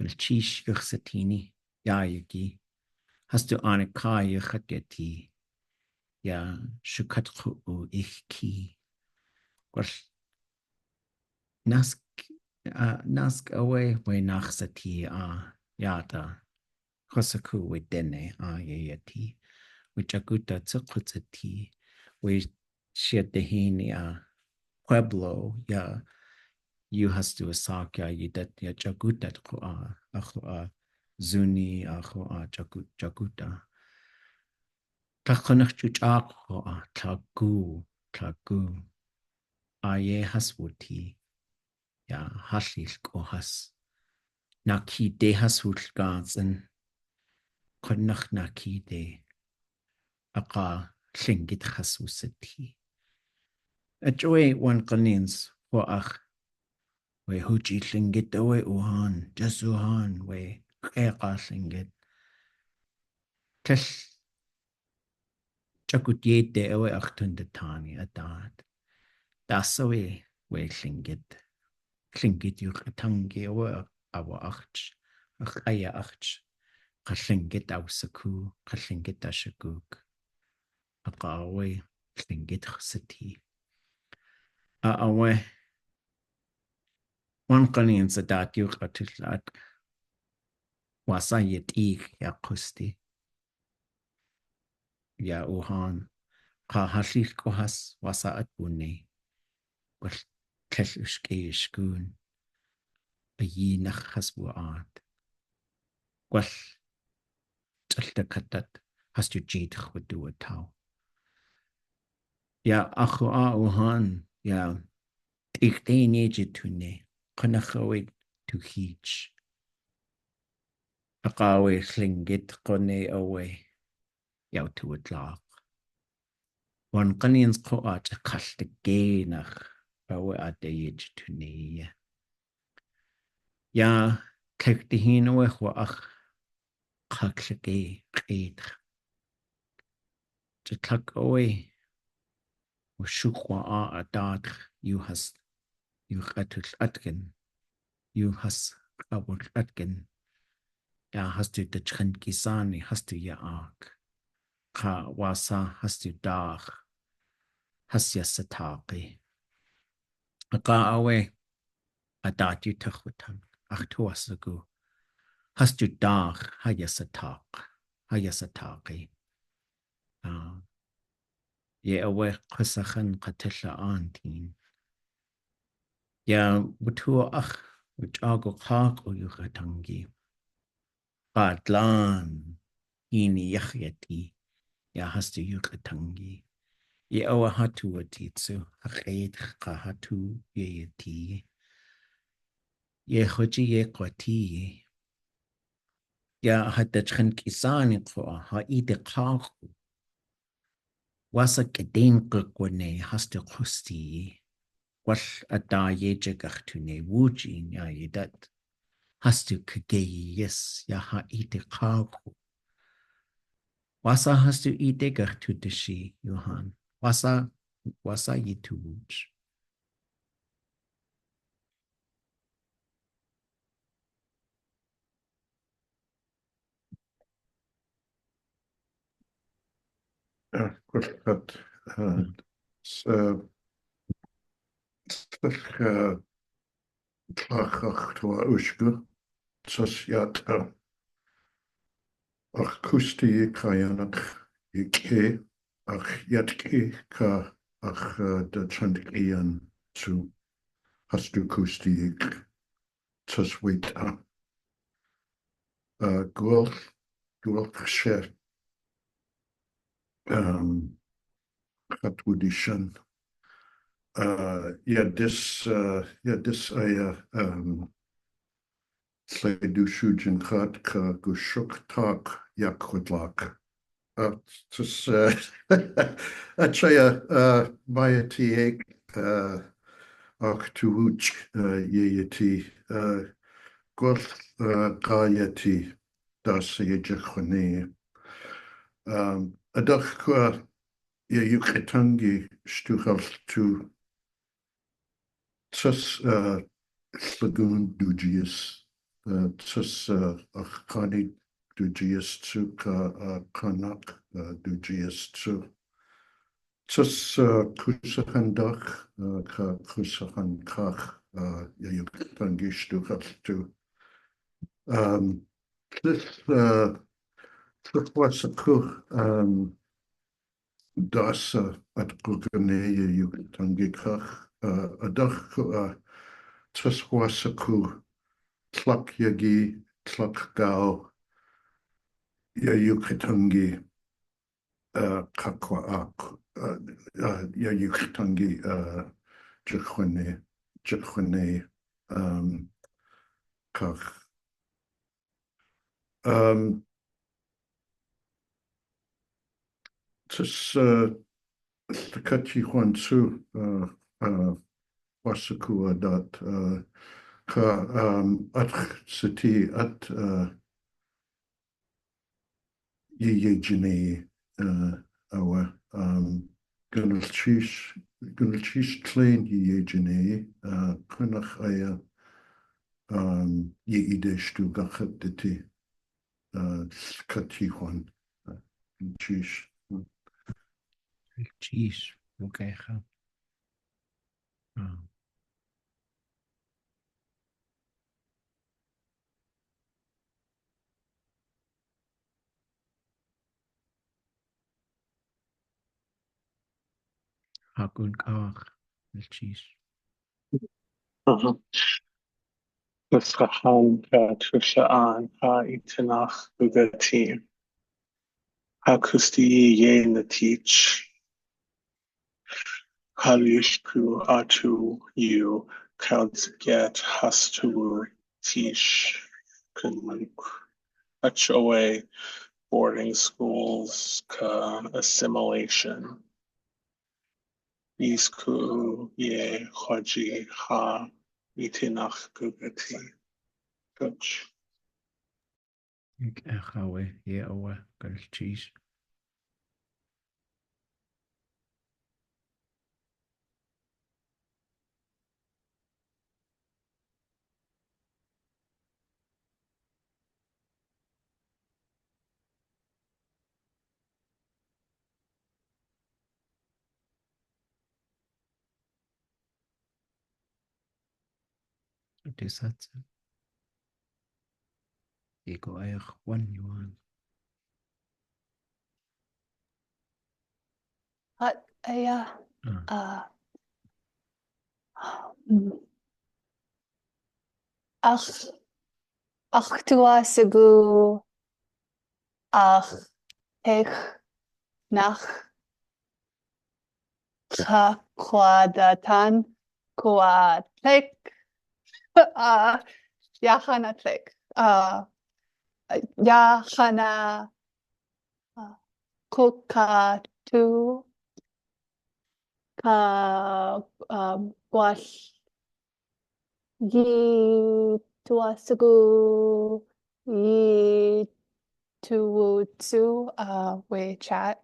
بالتشيش يخستيني يا يجي هستو أنا كاي يختيتي يا شكتخو إخكي قرش ناسك أوي ويناخستي ياتا خسكو ودني يتي وجاكوتا تسقطتي وشيدهيني pueblo ya you has to asak ya yidat ya jagutat ko zuni jaguta takonach chuchak ko tlagu aye haswuti ya halil ko has naki de haswut gansen konach naki de aqa llingit haswusati Ajoy one kanins for we huchi lingit away uhan, just uhan, we keka lingit. Tesh chakutiete away tani atad. Das away we lingit. Lingit yukatangi away awa aya kalingit awsaku, kalingit ashaguk. Akawe lingit sati. Away. One kanins adat yukatilak. Wasa eetí ya ḳusteeyí ya uhan halil kohas wasa ʼaduwóosʼ wal tlel shagóon yi nach hasbuad wal tsalta katat has tu jit khudua tau ya uhan ya k'idéin jitooné qanachawe tu hich Aqawe llingit qone awe yaw tuwadlaq. Wan qanians qoat qaltegenach awe ateeyít tusanéi. Ya kektihin awe huach qaklege qeedr. Jatlak awe washukwa adadr ʼaduwóosʼ Ja, hast du de Kisani, hast du ja arg. Wasa, hast du dach. Hast ja sataki. Awe, adat you tachutan. Ach, tu asagu. Hast du dach, ha ja sataki. Ye awe qasachan qatilla antin. Ja, butu ach, ago ḵáax'u yugatangi. Tlein ini eetí ya hast du yugatangi. Ye awa hatu atitsu haqeed hatu eetí. Ye hoji ye qati. Ya hatachkan kisani qoa ha ide ḵáax'u. Wasa k'idéin qilqwane hast du ḵusteeyí. Wal Aadé jagachtuné Wooch ya yidat. Hast du yes ya ide ḳáax'u. Wasa hast du ide gartudashi, Johan. Wasa yitu Wooch. Gwrthad. Tlachach twa ushgu. Sosiat ach ḵusteeyí kayanach ke ach yatki ka ach de chandikian zu hast du ḳusteeyí taswita gwelch she Hatwudishan this aya Sledu Shujin Khat ka Gushuk Tak Yakwidlak. Tus Achaya Mayati Aktuwóosʼ Yeeti Gwrth Gáyeti Das Yejachone. Adach kwa Yukatangi Stuchal to Tus Shagóon Dujius tus achani dujiastu ka kanak dujiastu. Tus kusahandach ka kusahankach yayuktangistukaltu. This was a kur das at gugane yayuktangikach adach tus was a kur tlak yagi tlak gao yayuktangi kakwa ak yayuktangi jitooné kach. Tus Kati Juansu Wasakua dat ka ateeyít at yeyejene awa gunalchish Tlein yeyejene kunach aya yeideshtu gachatiti Kati Juan chish. Jeez, okay. Hakun kawach, jeez. Shagóon tusanéi ʼateeyít ugatí. ḵusteeyí na teach. ḥaáx'u atu get ḥáax'u teach. HOA boarding schools assimilation. Isku ye hoji ha itinach gugati. Coach. Ik echawe, ye owe, girl cheese. It is that. Je go eich 1 yuan. Aadúwóos'gu hech nach ḳaadatan ťlek yaxana tlek yaxana kukatu ka gwall yitooás'gu yitoots'u we chat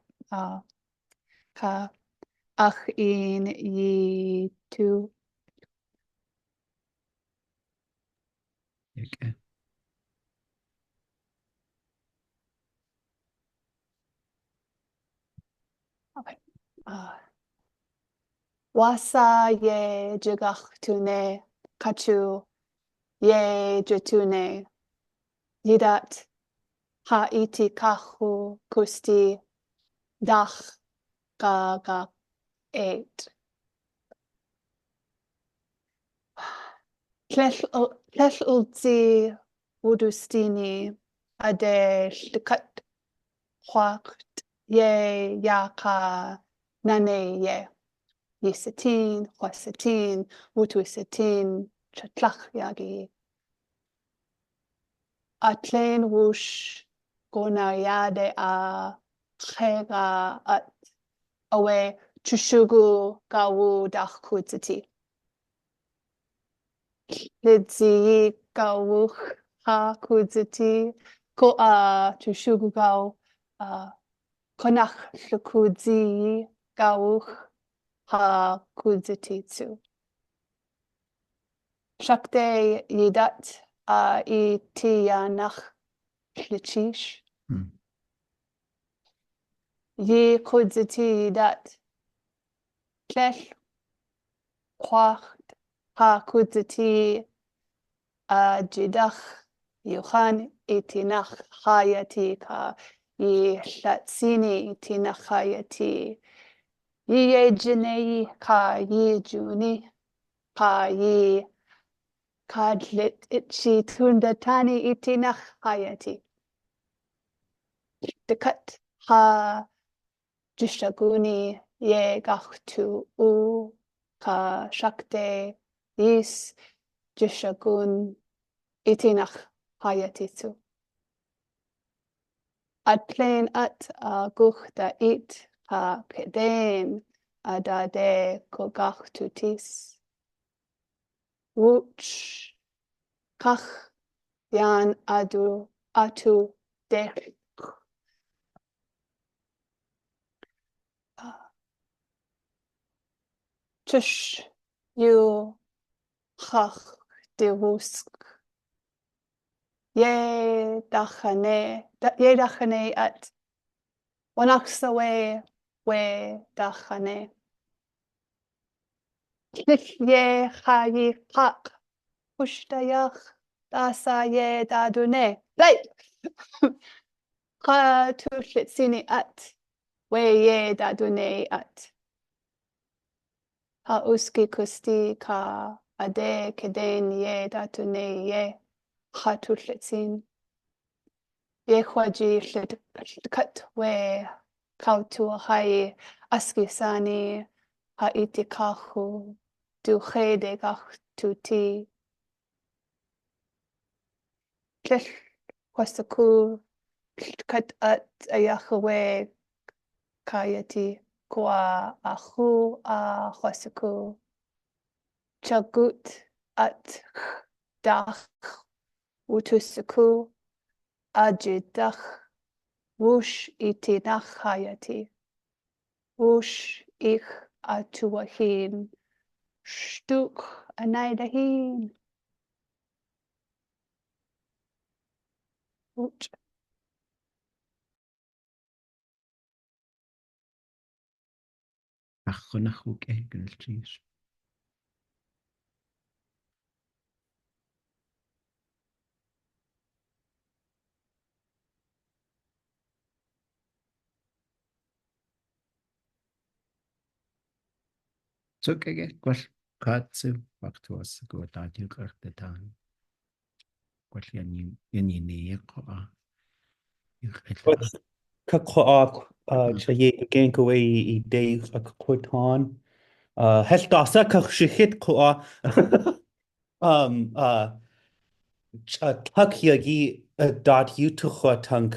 ka in yitu. Okay. Okay. Wasa ye jigachtuné kachu ye jitooné yidat ʼateeyít ḵáax'u ḵusteeyí dach ḵáax'u. Tlel'ultsi wudustini Aadé llkat ḥuacht ye yaka nané ye yisatin ḥuasatin wutwisatin chatlach yagi a Tlein Wooch gona Aadé a chega at awe chushugu gawu dach kudzati lidzi gawuch ha kudzati ko a chushugu gaw konach llkudzi gawuch ha kudzati tsu. Shakte yidat eetí nach lechis. Ye ḳusteeyí dat tlell quacht ḳáax'u jidach yuchan eetí nach ḵáax'u ka ye llatsini eetí nach ḵáax'u. Ye jitooné ka ye juni ka ye kadlit itchi tundatani eetí nach ḵáax'u. Dekat ha shagóoni ye ḵáax'u ka shagóon shagóon eetí nach ḵáax'u. Tlein ʼaduwóosʼ ka k'idéin Aadé ḳáax'u tis. Wooch kach yan atu dech. Tush yu ḵáax'u ye tusanéi at wanaksawe we tusanéi. Ye ḵáax'u ḵusteeyí dasa ye ʼaduwóosʼ. Right. Tusanéi at we ye ʼaduwóosʼ at. ḳáax'u ka Aadé k'idéin ye ʼaduwóosʼ ye tusanéi. Ye khwaji kat we kautuahai askisani eetí ḵáax'u du khede ḵáax'u ti. Tlell ḵusteeyí kat at ayachawe ḵáax'u kwa ḵáax'u ḵusteeyí. Chagut at dach tusanéi ajidach Wooch eetí nach ḵáax'u. Wooch ich atuahin stuk anaidahin. Wooch. Նախնախուկ է գլչիր ծոկեգե qual ḵáax'u factuas go tadiu qartetan qual yani qoa Kakhoak chaye again go I Dave a Quotan. Heldasa kakshihit koa Tukyagi dot utuchotank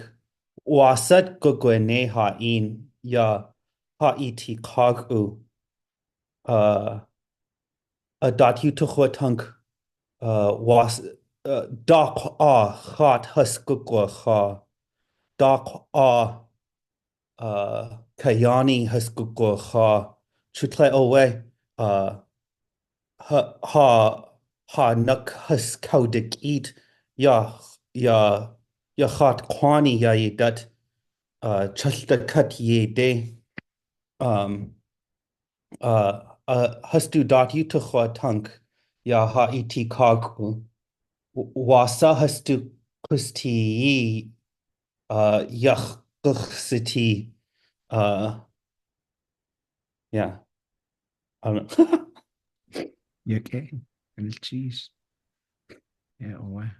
wasat gogwene ha in ya ha eetí ḳáax'u dot utuchotank was doc chat husgugwa doc Kayani husgugwa chutle owe ha nuk hus kaudik ya chat kwani ya dat chalta kat ye de hustu dot utuchwa tank ya ha eetí ḳáax'u wasa hustu ḳusteeyí yach ḵusteeyí yeah okay gulchis yeah owa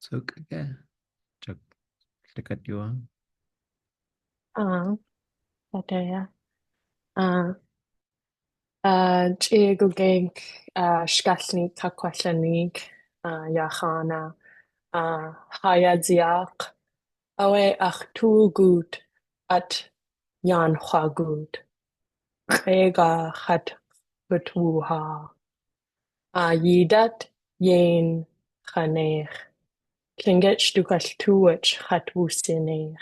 Tsukage chak dekat yuang Aadé. Chiagogank Shkalnik Kakwachanig Yachana Hayadziak Awe Achtugut at Yan Hwagut Ega Hat Butwuha Yidat Yen Khanech Klinget stukal tuwach hat woesteneg.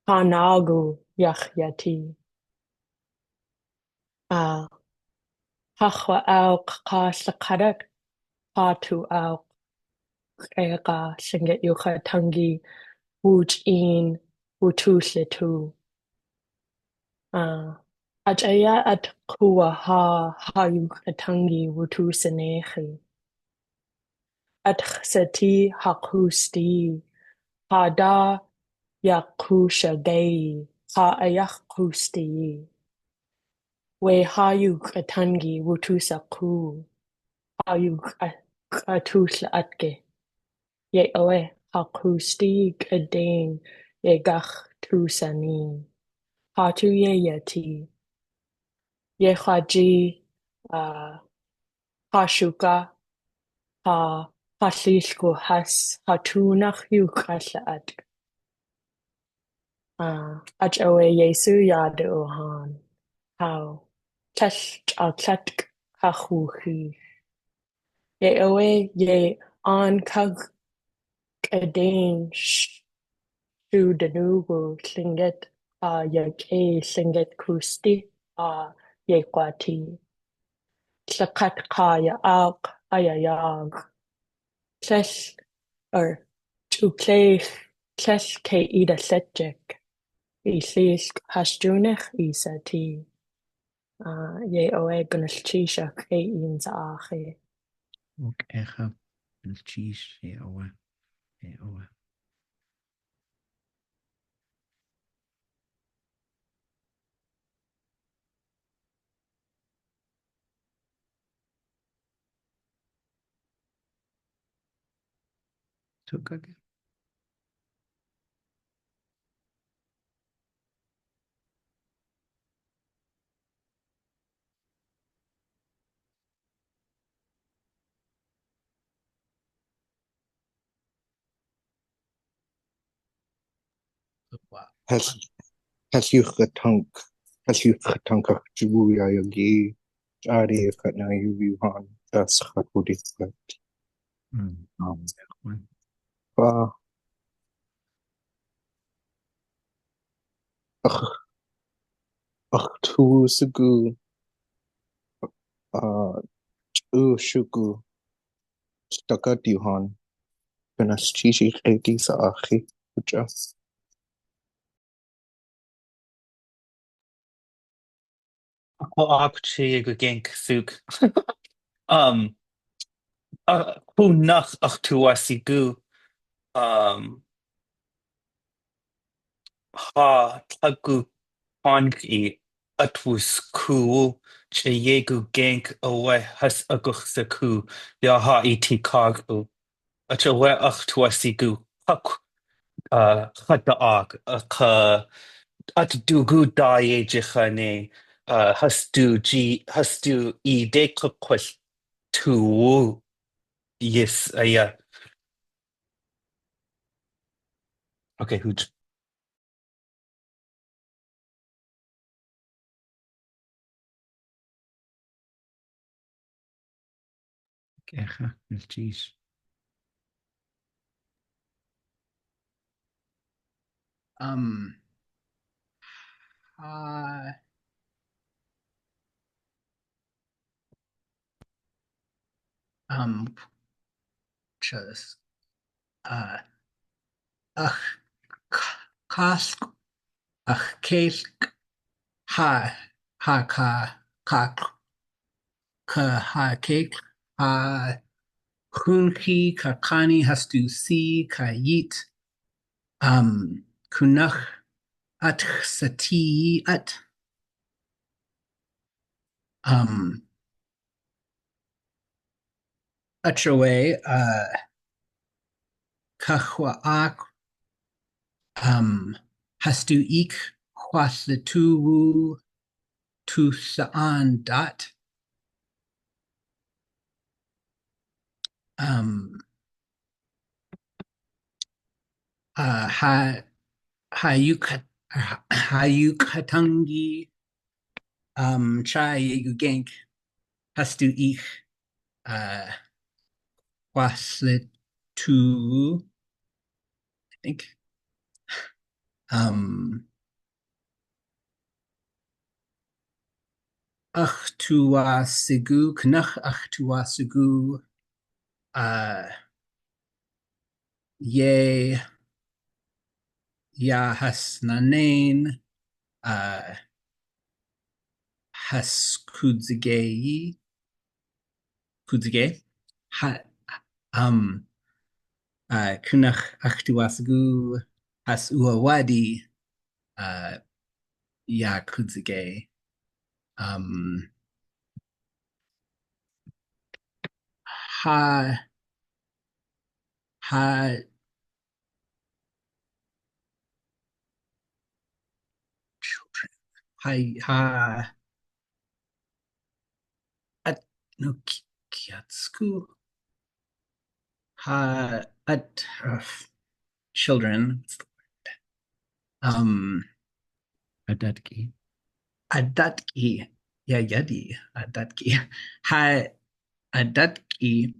Ha nagu yach yati. Hachwa auk ka slakadak ha tu auk. Ega singet yucha tangi wooch in wutu slitu. Ajaya at kuwa ha yucha tangi wutu senechi. At ḵusteeyí ha ḵusteeyí. Ha da shagóon ha ayach ḳusteeyí. We ha yuk atangi wutusa ku. Ha yuk ʼadudli.átk. Ye oe ha k'usteeyí k'idéin ye gach tusanéi. Ha tu ye eetí. Ye chaji ha shuka ha llilku has ha tunach yuk ʼadudli.átk. Aj oe Yesu yade o han. How tlatk ha chuchi. Ye oe ye an kag k'idéin shu denugu llinget yag llinget k'usti ye kwati. Tlakat kaya auk ayayag. Tlell tukleich tlell ke ida setjek. I llyll hasjwnech eetí. Ye oe gynultishach un sa achi. Ok, echa. El cheese, owe. Owe. Tukage. Halljuqatank aqtibuyaagi Aadé katnayuvihan tasqakudikkat. Fa aqtuusugu ushugu stakatiuhan kanastishi qeeti sa akhi ucha. Aqchi go genk suk. Hunach aqtuasigu. Ha tagu pongi atwus cool. Chayegu genk awe has aguxaku. Ya ha eetí ḳáax'u. Achawe aqtuasigu. Hak ħadaqak ħatdugu daje ġiħane ħastu idek kwel tu yes yeah. Okay, Wooch. Echa. El cheese. Just ḳáax'u ḳeilk ha cake ha hunki kakani hastu si k'ateeyít kunach at ḳusteeyí at achawe kahwaak hastu ik huaslituwu tusaan dot hayukatangi chai genk hastu ich waslit to, I think, ʼaduwóos'u, knach ʼaduwóos'u, ye ya hasnanein, has k'usteeyí, knach ʼaduwóos'u, has uawadi, ya k'usteeyí. Ha children. No kiatsuku. Children. Ādátki. Ādátki. Yeah, yadi. Ādátki. Ādátki.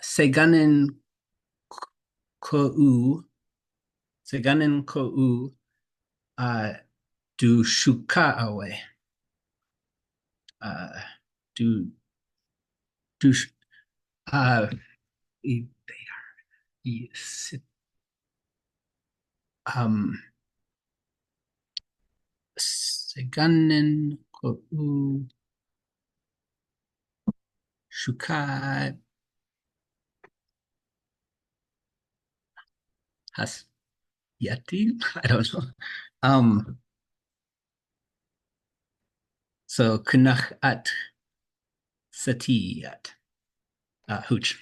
Seganin ko'u. Seganin ko'u. Du shuka awe. Do they are yes. Seganin ko'u shuka has yeti. I don't know. So knach at satiyat. Wooch.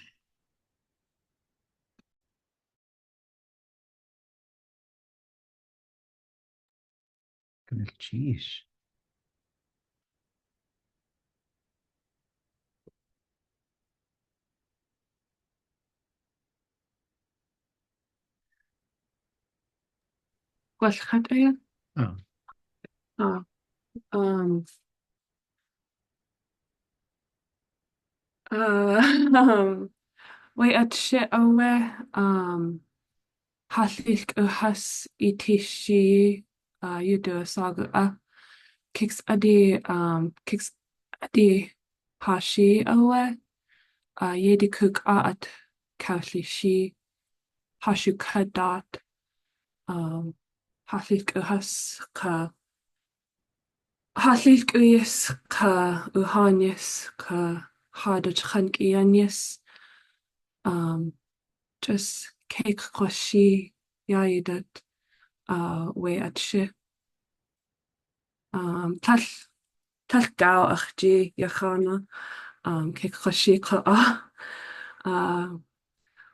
Jeez. Was gaat er? Oh. Wait at shit away. Hallik has eetí you do saga kicks adi hashi away. Yedi cook at kashlishi hashu kadat. Hallik has ka Hallik yes ka uhanyes ka hada chankianyes. Just cake koshi yayidat way at she. Tal gao achji yachana cake koshi ka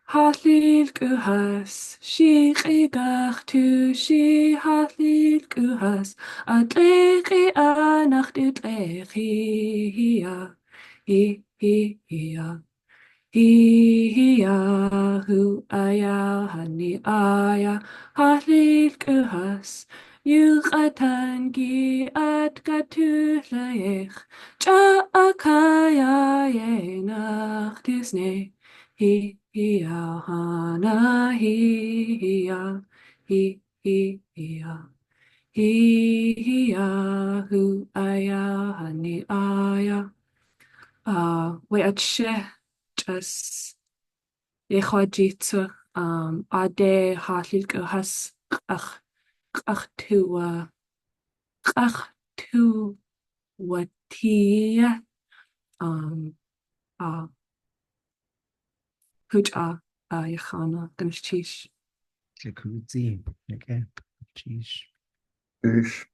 Halil guhas, she gach tu she halil guhas, atleki anach dutleki ya, ya. Hiya hu aya hani aya halil guhas yuqatangi at gatulayech cha akaya yenach tusanéi hiya hana hiya hiya hu aya hani aya we at she just jitooné Aadé halil guhas ḳáax'u watia Wooch yachana ganastish. Jacuzzi. Okay. Jeez. Ish.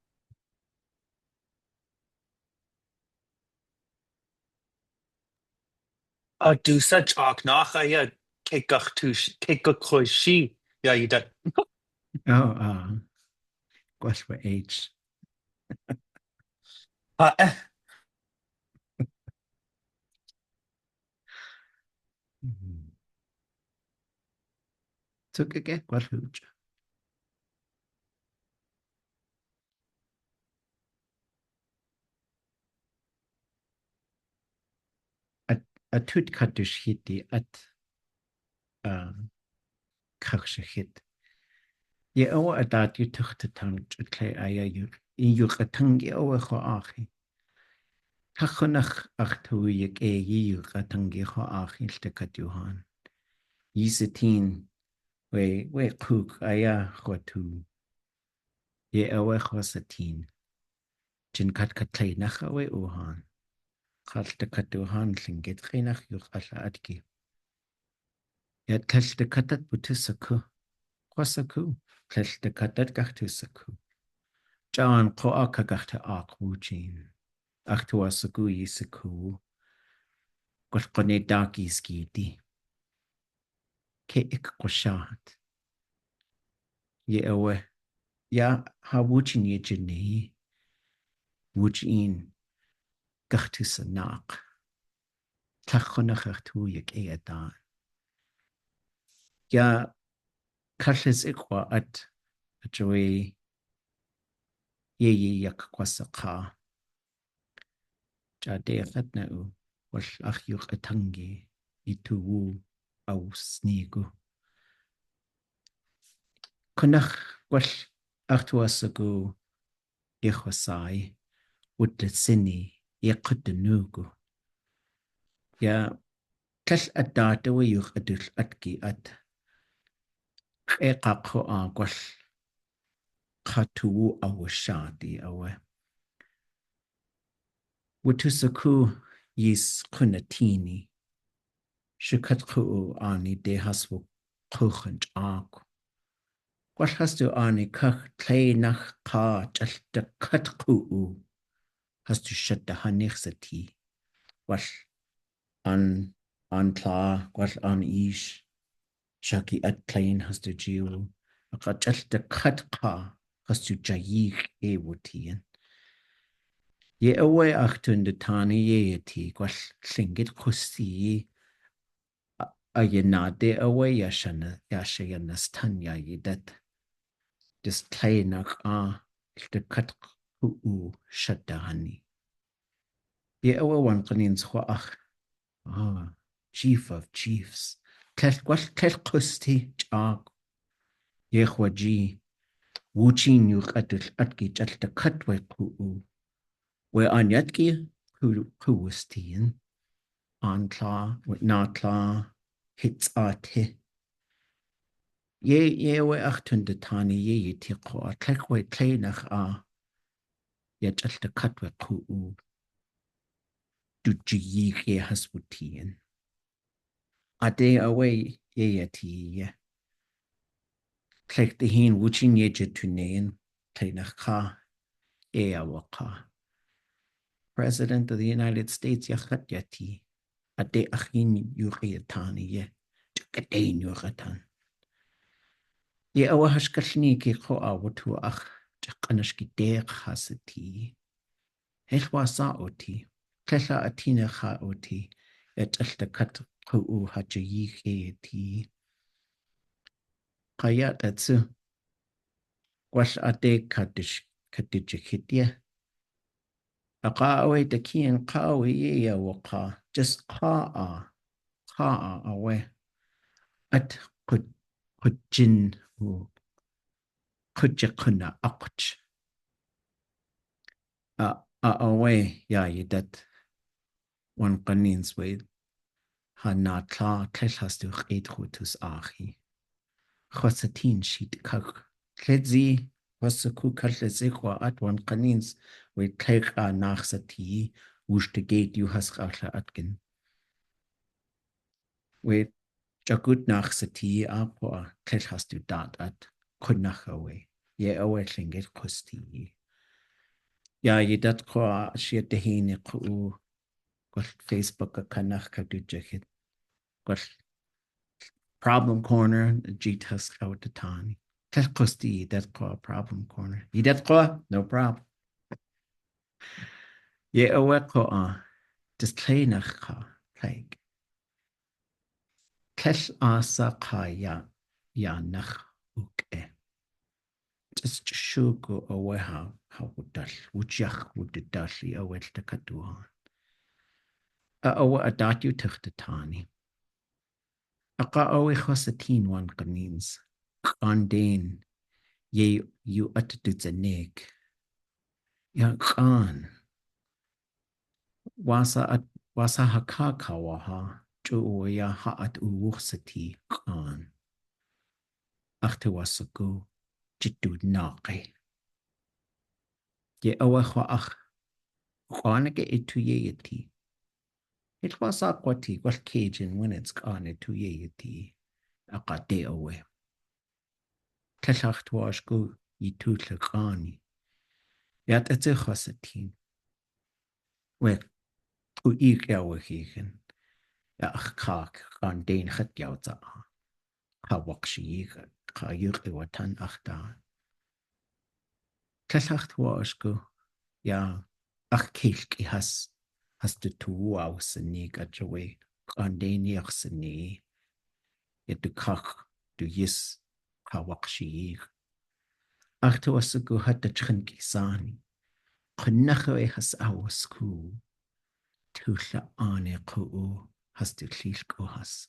Do such nach I kegach to kegach yeah you that Oh, what for age? Took again. What Wooch? atut katush hiti at kakshahit. Ye awa adat yu tuchtatang chutle aya yu yukatangi awa ho achi. Tachonach achtu yek yukatangi ho achi stekatuhan. Yisetin we kuk aya hotu. Ye awa hosatin. Jin katkatay nach awe uhan. Kaltekatuhan linget chinach yuk ala adki. Yet kaltekatat butusaku. Kwasaku. Kaltekatat gachtusaku. John Qoaka gachta ak wuchin. Achtuasaku yisaku. Kwalkone daki skiti. Ke ik kwashat. Ye awe. Ya ha wuchin ye jini. Wuchin. Gachtusanak. Tachonach achtu yek eetan. Ya kallis ikwa at joy ye yak kwasaka. Aadé na u wal ach yuk atangi itu wu au snigu. Kunach wal ach tuasagu ichwasai wud sini yekudenugu. Ya kal adada we yuk ʼadudli.átk at eqaqo a gwal khatuwu awashadi awe. Wutusaku yis kunatini. Shukatku ani de haswu kuchent aku. Gwal hastu ani kach Tlein ka jalta katku hastu shatta hanichsati. Gwal an tla gwal an ish. Shaki at Tlein hastu jiwu. Aka jalta katka hastu jayik ewutien. Ye awe achtun de tani ye eetí gwal llingit ḵusteeyí a yenade awe yashayanas tanya yidat. Dis Tlein a de ḳáax'u shadahani. Ye awe wan qanins ach. Chief of chiefs. Gwal kel ḳusteeyí ch'ag. Ye khwaji. Wuchin yuk ʼadudli.átk jalta katwe k'u. We anyatki ḥusteeyín antla natla hitsate. Ye we achtun de tani ye yitiko a tlekwe Tleinach a jalta katwe k'u. Dujiyik ye haswutien. Aadé awe ye eetí ye. Tlek dihin wuchin ye jitooné Tleinach ka awaka. President of the United States yachat yati. Aadé achin yuriatani ye. K'idéin yuratan. Ye awa hashkalni ki ko awatu ach. Jakanashki deq hasati. Helwasa oti. Klela atina ha oti. Et alta kat k'u hajayik eetí. Kayat atsu. Gwal Aadé kadijikitye. Aqawe dakian qawe ye waka. Just qa'a awe. At kujin kujakuna aqch. Awe ya yidat. Wan qanins we hanatla kelhastu qidhutus ahi. Khosatin shit kak. Kledzi wasaku kallesikwa at wan qanins we tleqa nachsati wushtegate you hasqala atkin. We jagut nachsati apo kelhastu dat at kunachawe. Ye awe linget ḳusteeyí. Ya yidat kwa shiat dehine k'u gwal Facebook a kanach kadujahit. Gwal problem corner jitas awdatani. Kel ḳusteeyí dat kwa problem corner. Yidat kwa no problem. Ye awe kwa dis Tleinach ka like. Kel asa ka ya nach uk'e. Just shugo awe ha wudal wujach wudali awel takaduhan. Awa adatyu tuchtatani. Aqa awe khosatin wan qanins. Qandeen ye yu ʼadudli.átk. Ya qan. Wasa hakakawaha ya ʼaduwóosʼ qan. Achtawasaku jitooné. Ye awa khoach qanake eetí. It was a quati, was Cajun when it's gone to eetí. Aadé awe. Tlach was go ye tutle qani. Yat it's a khosatin. Well, u ik awe higen. Ja kak kan den het jouza. Ḳáax'u qa watan achta. Tlach was go ya kilki has de tu aus nig at jawe. Kan den tusanéi. Je de kach du yis ḳáax'u. Achta was go hat de k'idéin. Qnache has aus ku. Tulla ane ḳáax'u has de llilko has.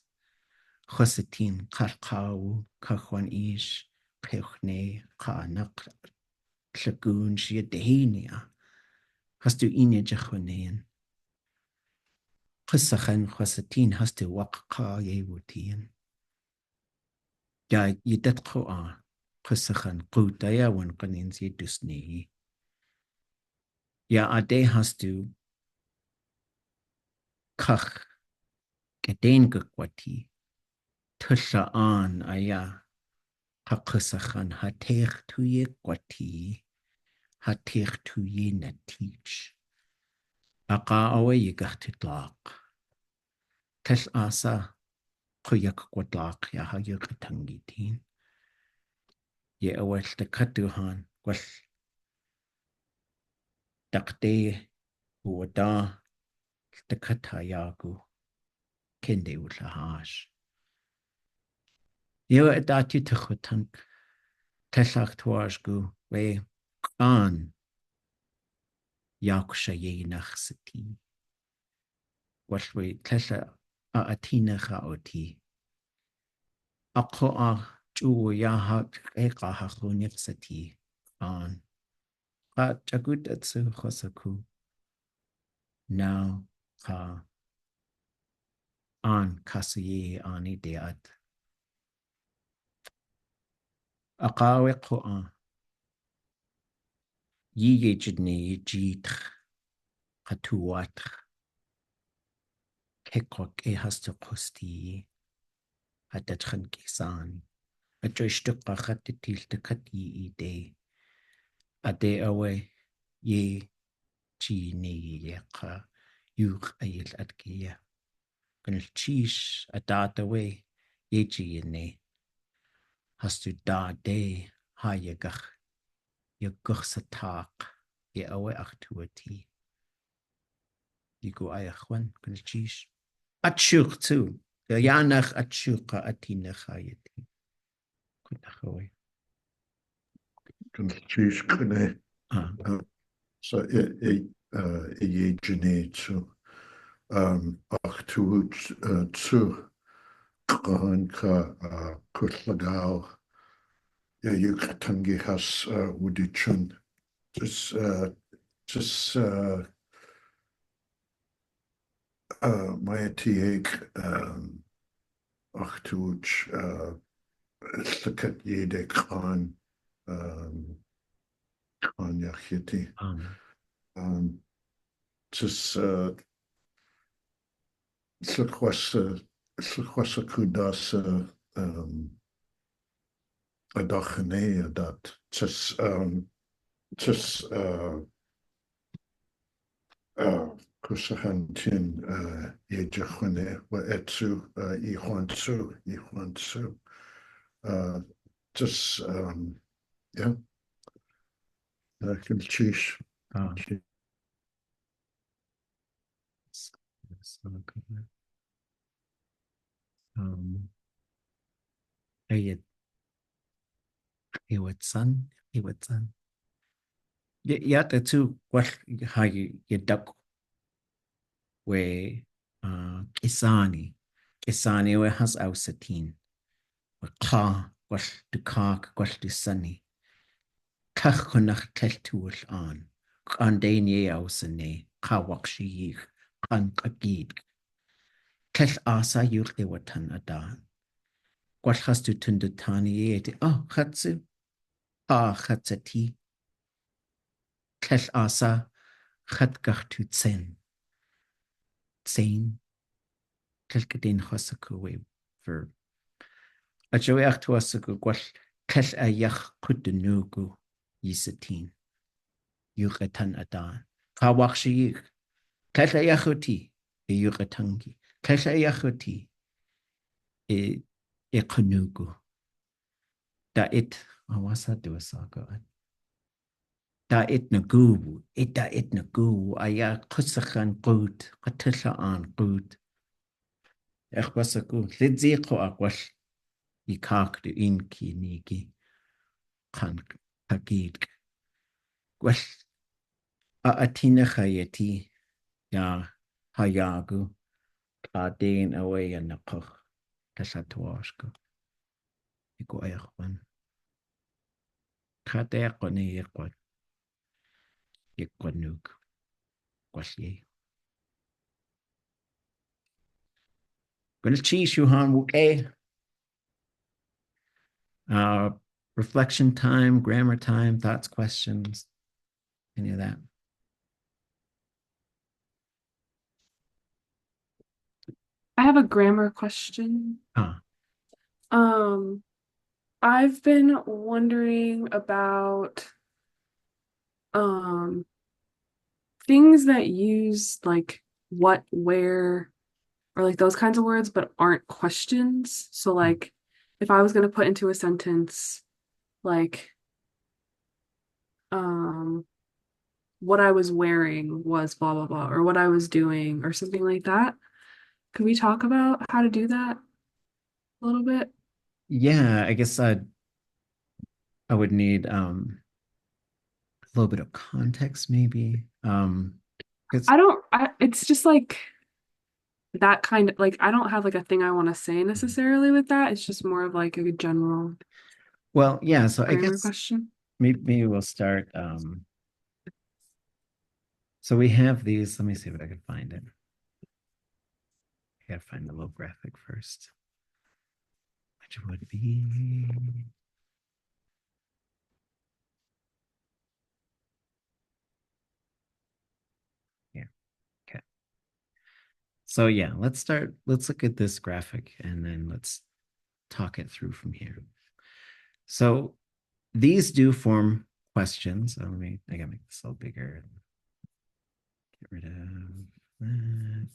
Ḥusteeyí ḳáax'u ḳáax'u ish tusanéi ḳánaq shagóon jitooné. Has du ine jitooné. Ḥusteeyí has du waqqa yewutien. Ja yidat qoa. Ḥusteeyí qutaya wan qanins tusanéi. Ja Aadé has du kach k'idéin gwatii. Tulla an aya. Ḥusteeyí hateech tuye gwatii. Hateech tuye natich. Aqa awe yigachtitlaq. Tel asa quyak gwatlaq ya hayukatangitin. Ye awel de katuhan gwal daqde uwada de katayagu kende ulahash. Ye ʼadatyu tuchutank tellach tuashgu we qan yakushaye nachsati. Gwal we tella a'atina oti. Aqo chu yahat eqa hachunifsati an. Jagut atsu khosaku. Now ka an kasuye ani deat. Aqawe qoan. Ye jitne jitr atuwatr. Kekok haste ḳusteeyí. Hatatran kisan. A joyshtukqa khatitil te kati ide. Aadé awe ye jitne ye qa yuq ayil atkiya. Ganilchish adat awe ye jitne. Hastu Aadé hayagach. Ye guchsatak ye awe achtuati. Yigo ayachwan ganilchish. Atshuk too. Yanach atshuka atinach ayeti. Kunachawe. Ganilchish k'idéin. So eetí too. Ach tu too. Qan ka kutlagao. Ja yukatangi has udichun. Just my ateeyít ach tu slakat yede qan yachiti. Just slachwasa kudas adachané adat. Just kusahantin yejachone wa etsu ihuansu. Just yeah. Ganilchish. Iwatsan. Yat atsu gwal ha yedak we k'isani. K'isani we has ausatin. We qa, gwall du kak, gwall du sunny. Cach chunach teltúil an. An dain ye ausané, ḳáax'u, an ʼadudli. Cell asa yúl iwatan adan. Gwall has du tundatani eetí. Oh, ḵáax'u. ḵáax'u. Cell asa chadgach tu tsin. Tsin. Cell k'idéin chosaku we verb. A jo each tu asaku gwall cell a yach kudanugu yisatin. Yuqatan adan. ḳáax'u. Cell a yachuti. Yuqatangi. Cell a yachuti. Kunugu. Da it. Oh, what's that do a saga? Da it nagu. Da it nagu. Aya kusachan good. Katisha an good. Echwasaku. Lidziko akwash. Ikak de inki niki. Kan kagid. Gwash. Atina khayeti. Ya hayagu. Aadé away and nakoch. Tasatuashko. Iko ayakwan. Ḳusteeyí yekwan. Yekwanuk. Gwasye. Gwilchi shuhan wuke. Reflection time, grammar time, thoughts, questions, any of that. I have a grammar question. I've been wondering about things that use like what, where, or like those kinds of words, but aren't questions. So like if I was going to put into a sentence like what I was wearing was blah blah blah, or what I was doing or something like that. Could we talk about how to do that a little bit? Yeah, I guess I would need a little bit of context maybe. It's just like that kind of like I don't have like a thing I want to say necessarily with that. It's just more of like a general well, yeah, so I guess question. Maybe we'll start so we have these, let me see if I can find it. I gotta find the little graphic first, which would be here. Okay. So yeah, let's look at this graphic and then let's talk it through from here. So these do form questions. So I gotta make this a little bigger. Get rid of that.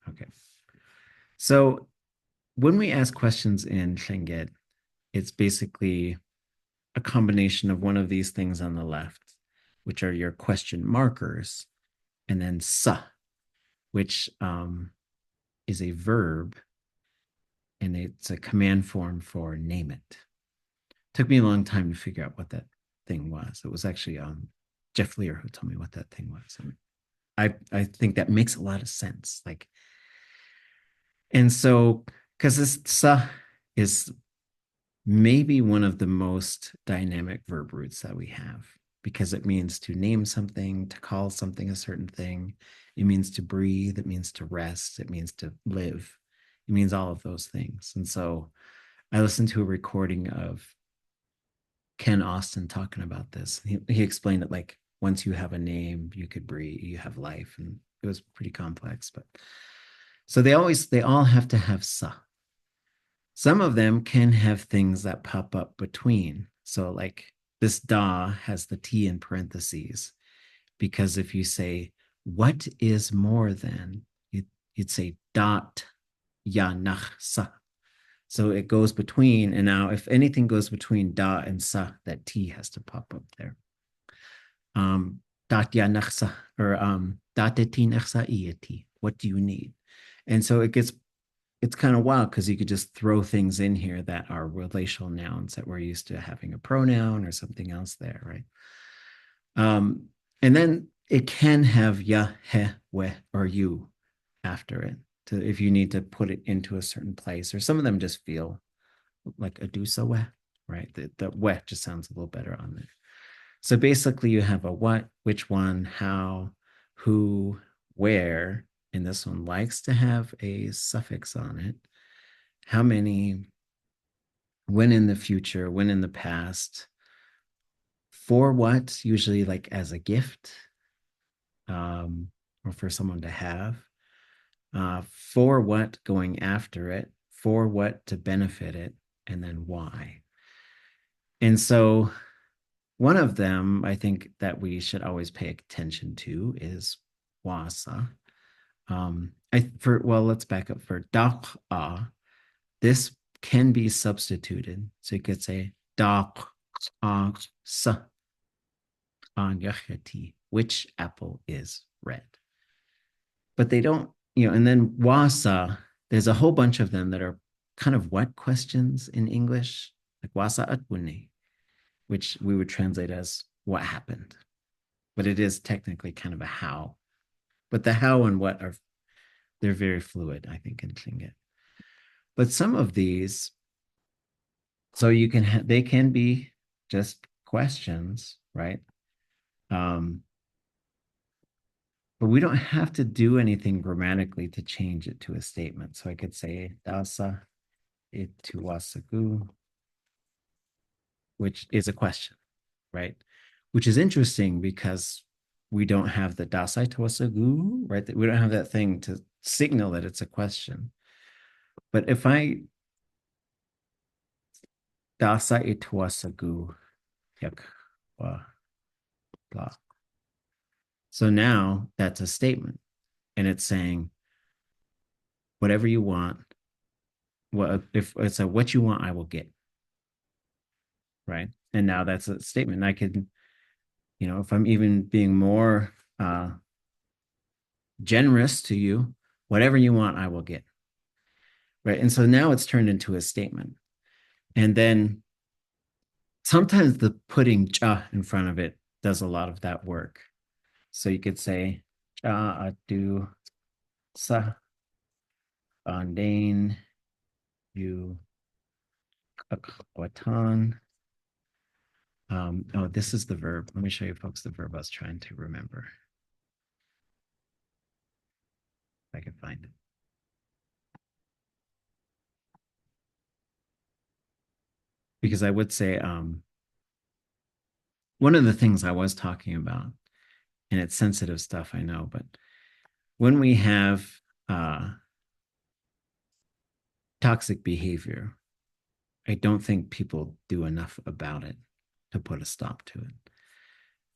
Okay. So when we ask questions in Tlingit, it's basically a combination of one of these things on the left, which are your question markers, and then sa, which is a verb, and it's a command form for name it. Took me a long time to figure out what that thing was. It was actually Jeff Lear who told me what that thing was. And I think that makes a lot of sense. Like, and so, because this sa is maybe one of the most dynamic verb roots that we have, because it means to name something, to call something a certain thing. It means to breathe. It means to rest. It means to live. It means all of those things. And so I listened to a recording of Ken Austin talking about this. He explained it like, once you have a name, you could breathe, you have life. And it was pretty complex, but so they all have to have sa. Some of them can have things that pop up between. So like this da has the T in parentheses, because if you say, what is more than, you'd say dot ya nach sa. So it goes between, and now if anything goes between da and sa, that T has to pop up there. Dat ya nach sa, or dateetí nach sa eetí. What do you need? And so it's kind of wild because you could just throw things in here that are relational nouns that we're used to having a pronoun or something else there, right? And then it can have ya, he, we or you after it, if you need to put it into a certain place, or some of them just feel like ʼaduwóosʼ we, right? The we just sounds a little better on there. So basically you have a what, which one, how, who, where, and this one likes to have a suffix on it. How many, when in the future, when in the past, for what, usually like as a gift, or for someone to have, for what going after it, for what to benefit it, and then why. And so one of them I think that we should always pay attention to is wasa. Let's back up for dak'a. This can be substituted. So you could say dak'a on yachati, which apple is red. But they don't, and then wasa, there's a whole bunch of them that are kind of what questions in English, like wasa atwune, which we would translate as what happened. But it is technically kind of a how. But the how and what they're very fluid, I think, in Tlingit. But some of these, so they can be just questions, right? But we don't have to do anything grammatically to change it to a statement. So I could say dasa ituwasagu, which is a question, right? Which is interesting because we don't have the dasa ituwasagu, right? We don't have that thing to signal that it's a question. But if I dasa ituwasagu, yak wa blah. So now that's a statement, and it's saying, whatever you want, if it's what you want, I will get, right? And now that's a statement. I could, if I'm even being more generous to you, whatever you want, I will get, right? And so now it's turned into a statement. And then sometimes the putting cha in front of it does a lot of that work. So you could say adu sa bandain you watan. This is the verb. Let me show you folks the verb I was trying to remember. If I can find it. Because I would say one of the things I was talking about, and it's sensitive stuff, I know, but when we have toxic behavior, I don't think people do enough about it to put a stop to it.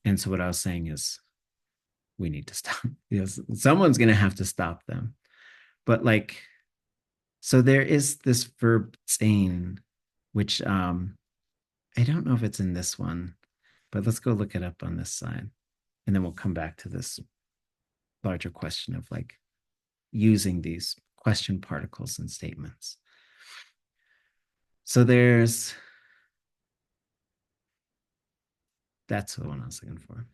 And so what I was saying is we need to stop. Someone's going to have to stop them. But so there is this verb tlein, which I don't know if it's in this one, but let's go look it up on this side. And then we'll come back to this larger question of using these question particles in statements. So that's the one I was looking for.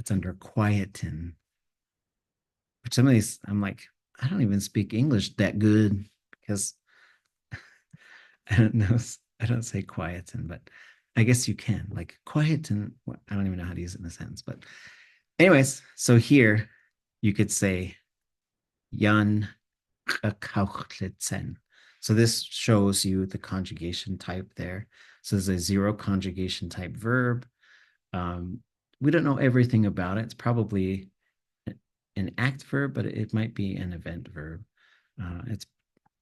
It's under quieten, which some of these, I'm like, I don't even speak English that good because I don't know. I don't say quieten, but I guess you can. Quieten, I don't even know how to use it in a sentence. But anyways, so here you could say yan ḵáax'u. So this shows you the conjugation type there. So there's a zero conjugation type verb. We don't know everything about it. It's probably an act verb, but it might be an event verb. It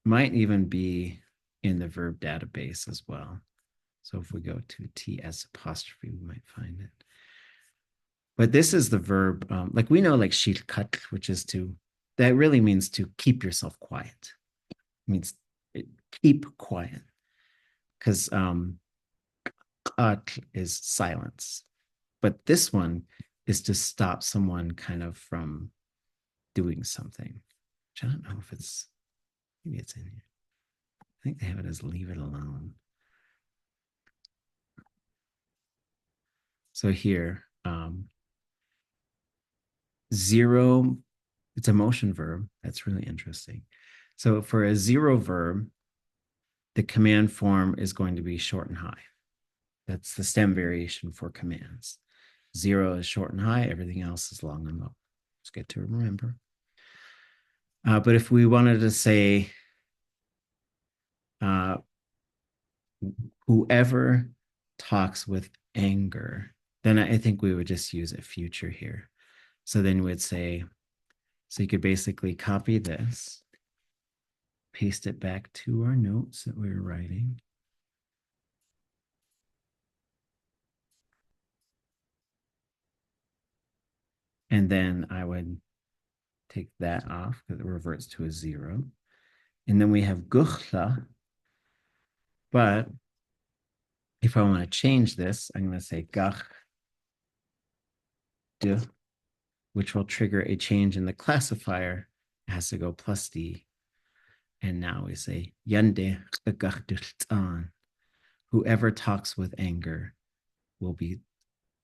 might even be in the verb database as well. So if we go to TS apostrophe, we might find it. But this is the verb, we know shilkat, which is that really means to keep yourself quiet. It means keep quiet. Because is silence. But this one is to stop someone kind of from doing something. Which I don't know if maybe it's in here. I think they have it as leave it alone. So here, zero It's a motion verb. That's really interesting. So for a zero verb, the command form is going to be short and high. That's the stem variation for commands. Zero is short and high. Everything else is long and low. It's good to remember. But if we wanted to say, whoever talks with anger, then I think we would just use a future here. So then we'd say, so you could basically copy this, paste it back to our notes that we were writing. And then I would take that off because it reverts to a zero. And then we have guchla. But if I want to change this, I'm going to say gach, which will trigger a change in the classifier. It has to go plus D. And now we say yande on. Whoever talks with anger will be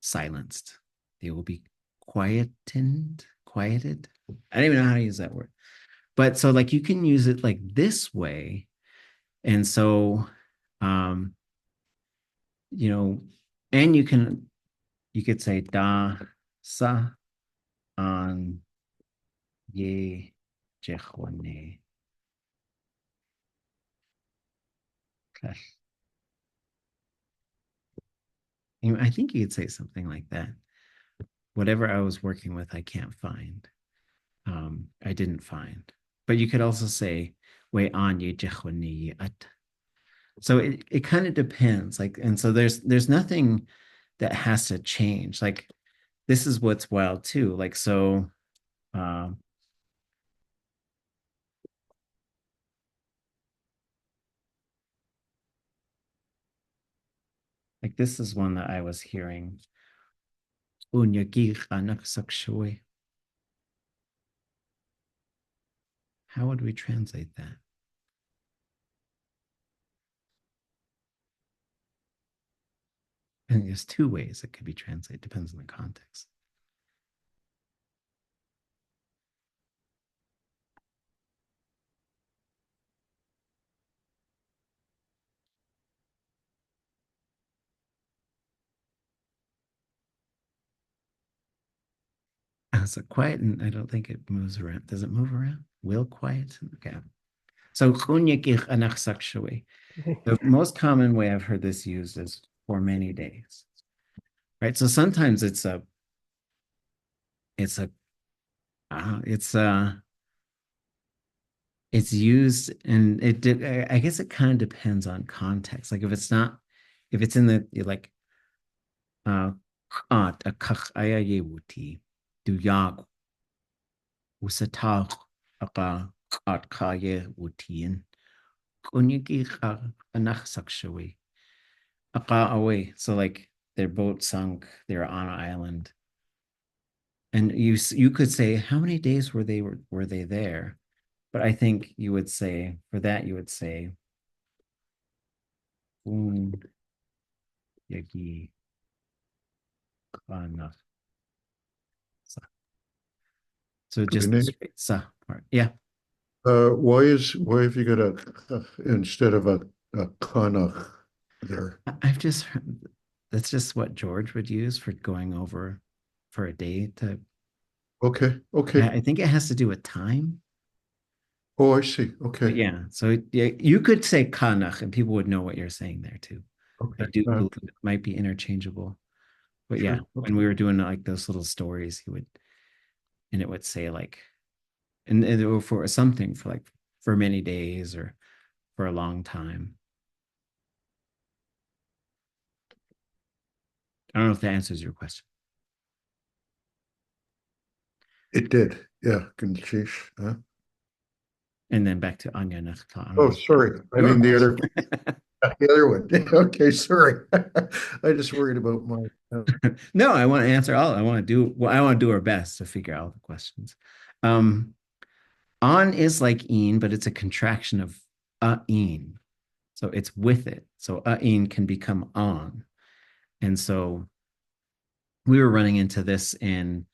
silenced. They will be quieted. I don't even know how to use that word. But so like you can use it like this way. And so, you know, and you could say da sa an ye jechone. I think you could say something like that. Whatever I was working with, I can't find. I didn't find. But you could also say we an ye jechone at. So it kind of depends. Like, and so there's nothing that has to change. Like, this is what's wild too. Like, so like this is one that I was hearing. How would we translate that? And there's two ways it could be translated, depends on the context. So quiet, and I don't think it moves around. Does it move around? Will quiet? Okay. So the most common way I've heard this used is for many days, right? So sometimes it's used, and I guess it kind of depends on context. Like if it's in the like ʼateeyít du yag usatag aka ʼatkaye wutin kunyiki anachsakshawi aka away. So like their boat sunk, they're on an island, and you could say how many days were they there, but I think you would say for that you would say yagi anach. So just the straight sa part. Yeah. Why have you got a instead of a kanach there? I've just heard that's just what George would use for going over for a day to. Okay. I think it has to do with time. Oh, I see. Okay. But yeah. So yeah, you could say kanach and people would know what you're saying there too. Okay. I do believe it might be interchangeable. But yeah, when we were doing like those little stories, it would say like, and for something for many days or for a long time. I don't know if that answers your question. It did. Yeah. Huh? And then back to Anya Nakhta. Oh, sorry. I mean the other one. Okay, sorry. I just worried about my. No, I want to answer all. I want to do our best to figure out the questions. On is like een, but it's a contraction of een. So it's with it. So een can become on. And so we were running into this in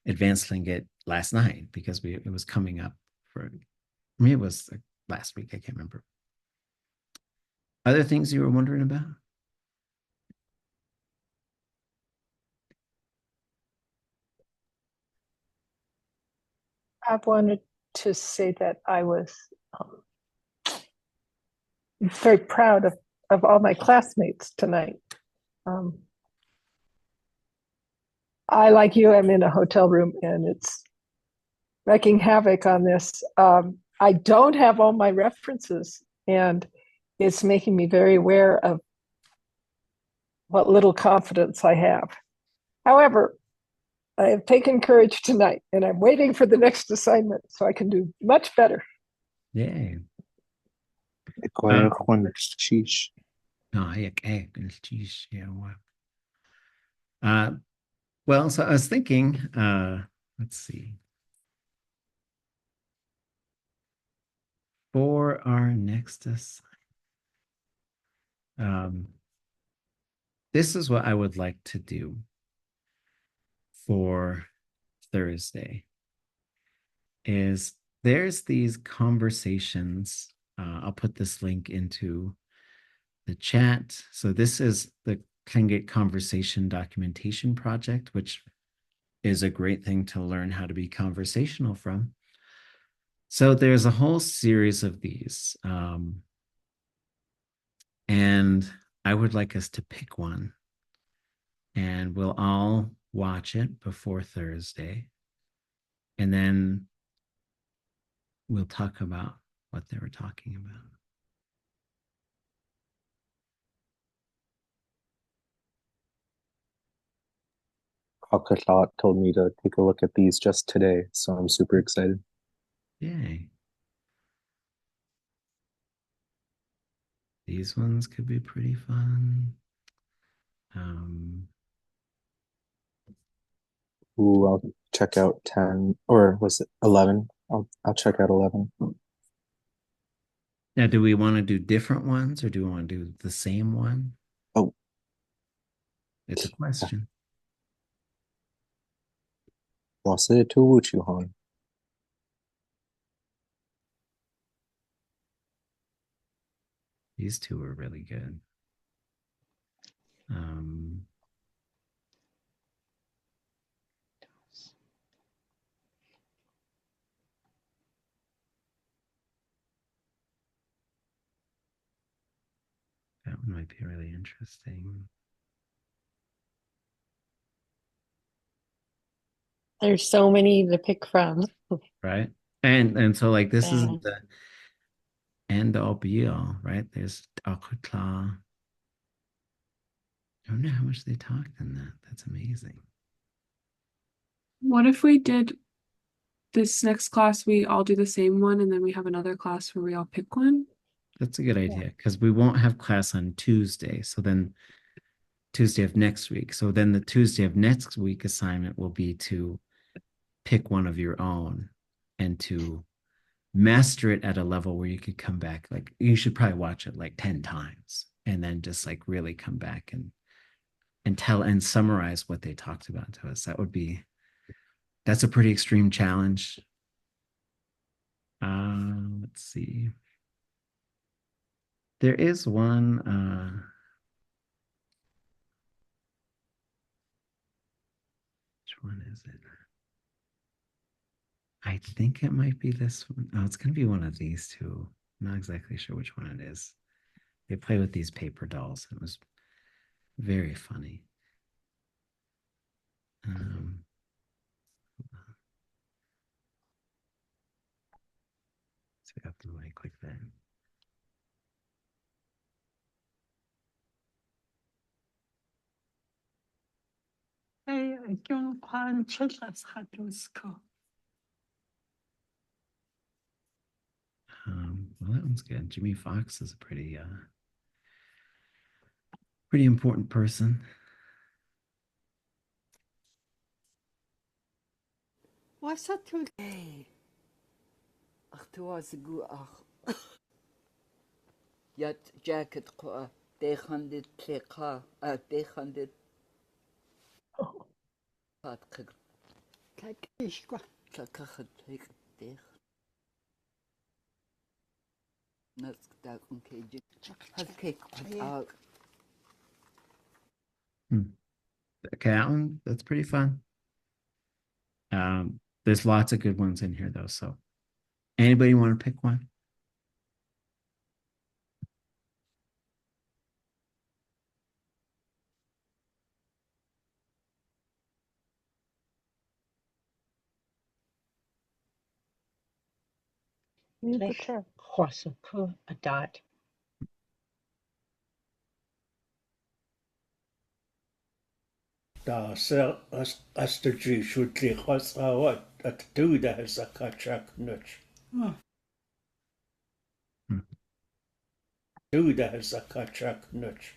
advanced Tlingit last night because it was coming up for me. It was like last week. I can't remember. Other things you were wondering about? I wanted to say that I was very proud of all my classmates tonight. I, like you, am in a hotel room and it's wreaking havoc on this. I don't have all my references, and it's making me very aware of what little confidence I have. However, I have taken courage tonight, and I'm waiting for the next assignment so I can do much better. Yay. Well, so I was thinking, let's see. For our next assignment, this is what I would like to do for Thursday. Is there's these conversations. I'll put this link into the chat. So this is the Tlingit Conversation Documentation Project, which is a great thing to learn how to be conversational from. So there's a whole series of these. And I would like us to pick one. And we'll all watch it before Thursday. And then we'll talk about what they were talking about. Ḵáax'u told me to take a look at these just today, so I'm super excited. Yay. These ones could be pretty fun. Ooh, I'll check out 10, or was it 11? I'll check out 11. Now, do we want to do different ones or do we want to do the same one? Oh. It's a question. Was it to Wooch? These two are really good. That one might be really interesting. There's so many to pick from. Right. And so like this Yeah. isn't the end all be all, right? There's ʼadudli.átk. I wonder how much they talked in that. That's amazing. What if we did this next class, we all do the same one, and then we have another class where we all pick one? That's a good idea because we won't have class on Tuesday. So then Tuesday of next week. So then the Tuesday of next week assignment will be to pick one of your own and to master it at a level where you could come back. Like you should probably watch it like 10 times and then just like really come back and tell and summarize what they talked about to us. That's a pretty extreme challenge. Let's see. There is one, which one is it? I think it might be this one. Oh, it's going to be one of these two. I'm not exactly sure which one it is. They play with these paper dolls. It was very funny. So I have to like click that. Well, that one's good. Jimmy Fox is a pretty important person. What's that today? Yet jacket they handed pleka they handed Tlakachat k'idéin. That's that okay. Have cake. Okay, that's pretty fun. There's lots of good ones in here though. So anybody want to pick one? ḵusteeyí Aadé. Da ser astudri shutli ḵáax'u at duda has a kachak nuch. Duda has a kachak nuch.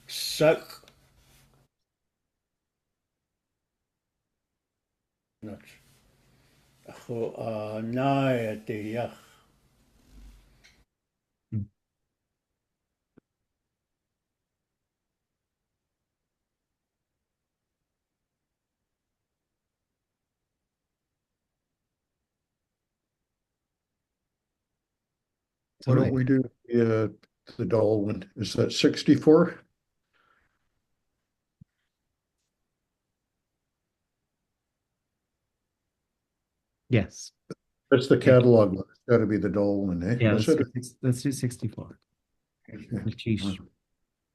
Suck nuch. Nai ateeyít. Why don't we do the doll one? Is that 64? Yes. That's the catalog one. It's got to be the doll one, eh? Yeah, Is it? let's do 64. Sheesh.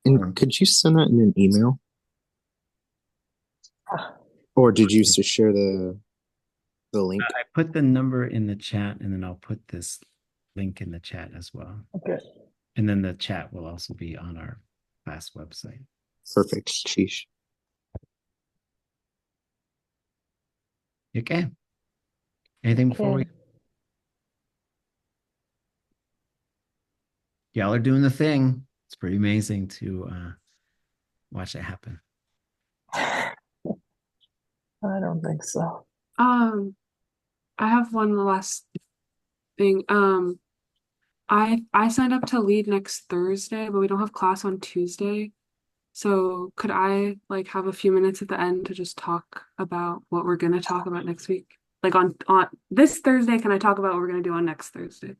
And could you send that in an email? Or did you just share the link? I put the number in the chat, and then I'll put this link in the chat as well. Okay. And then the chat will also be on our class website. Perfect. Sheesh. Okay. Anything before we? Y'all are doing the thing. It's pretty amazing to watch it happen. I don't think so. I have one last thing. I signed up to lead next Thursday, but we don't have class on Tuesday. So could I like have a few minutes at the end to just talk about what we're gonna talk about next week? Like on this Thursday, can I talk about what we're gonna do on next Thursday?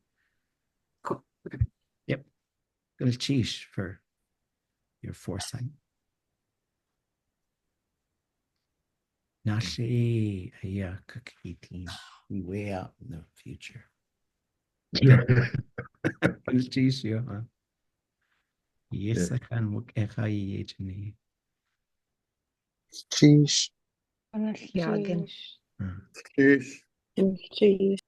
Cool. Okay. Yep. Good cheesh for your foresight. Nashi eetí. We way out in the future. Good cheesh, huh? Yes, I can look ḵáax'u. Sheesh. Cheers. Cheers. Cheers.